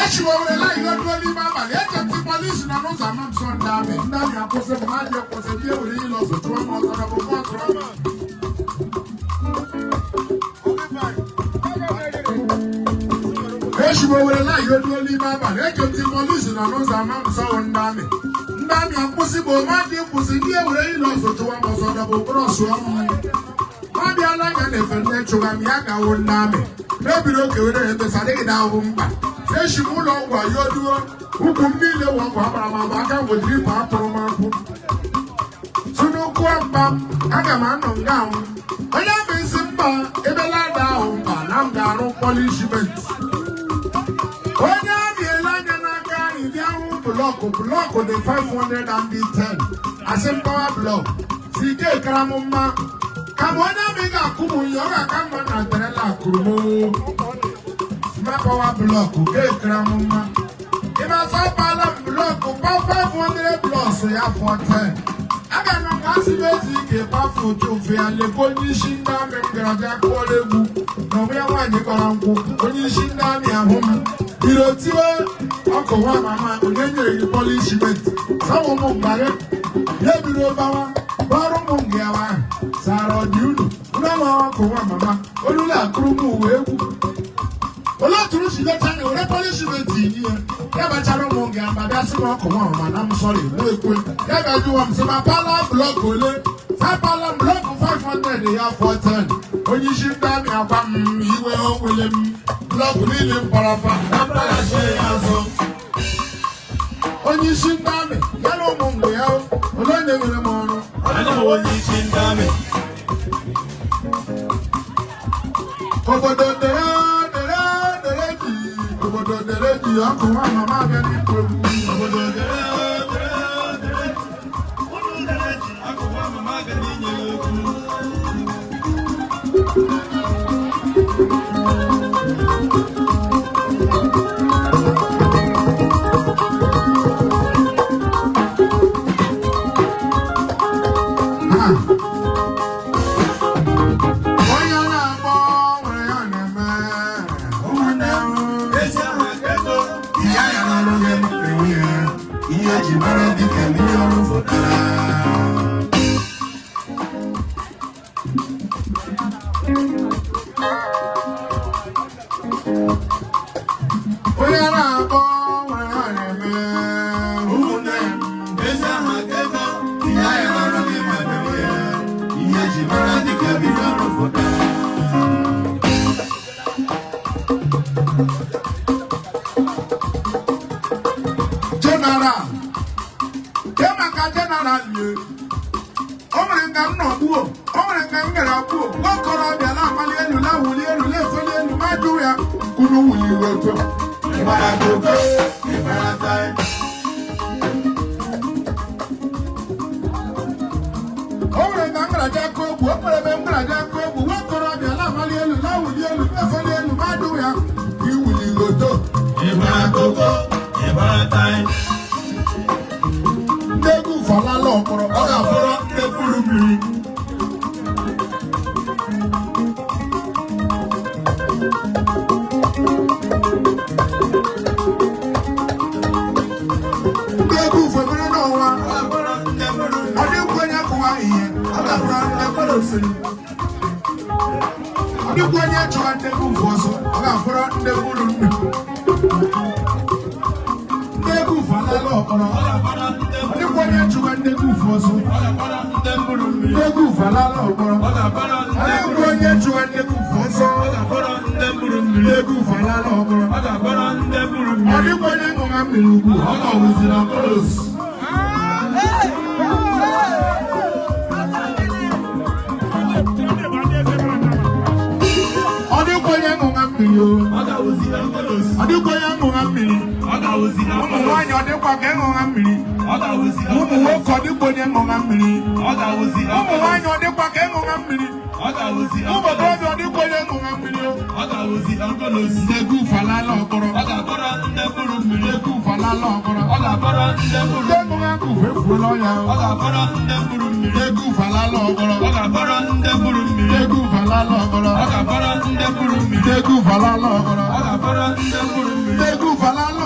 She will rely on Ndi Army. Let the police know that I'm so damn. Ndi Army was a man who was a deal with you, lost the trauma of the she will rely on Ndi Army. Let the police know that I'm so damn. Ndi Army possible man who was a deal with you, lost the trauma of the cross. Maybe I like an effect to Ndi Army. Maybe look at the Saturday now. She will know what you're doing. Who can be the one who with you, Papa? So no quam, I am on down. I am in Simba, Ebella down, and I'm down on punishment. When I'm here, like an agani, down block with the 510. I said, power block. See, Karamuma. Come on, I make a kumu, yoga, come on, and Terella Kumu. Power block, okay, Gramma. If I saw Palam block, 500 blocks, we have 410. I got no massive powerful to fear the position down and Graja Kolebu. No, we are one, you can go, position down your home. You don't see Oku Nwamma, the punishment. Some of them, Yabu Bawa, Barumungawa, Sarah Dudu, Oku Nwamma, Olula Krumu. Well, she let me with a punishment here. Never tell them, but that's not come on, I'm sorry. Never do some Pala block, Pala block 500, they have 410. When you shoot down your bum, you will William block William Parafa. When you shoot down, Yellow Mongo, alone in the morning. I know what you shoot down. Over the Oku Nwamma get it from Egu falalo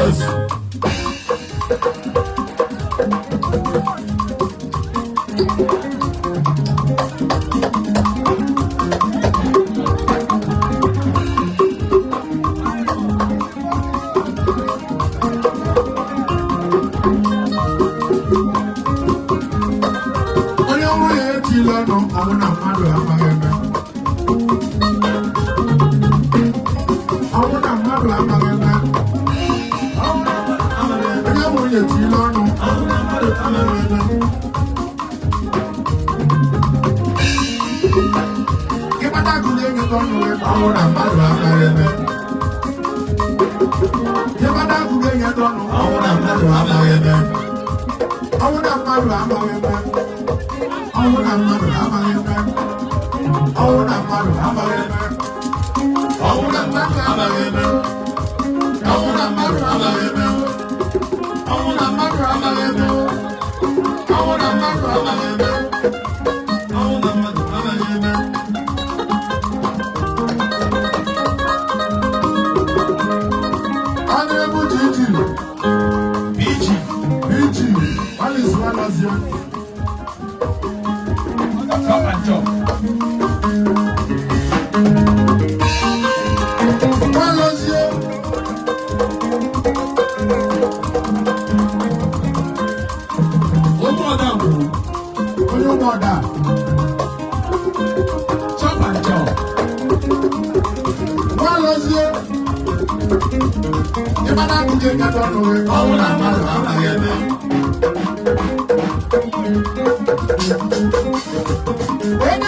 Yes. When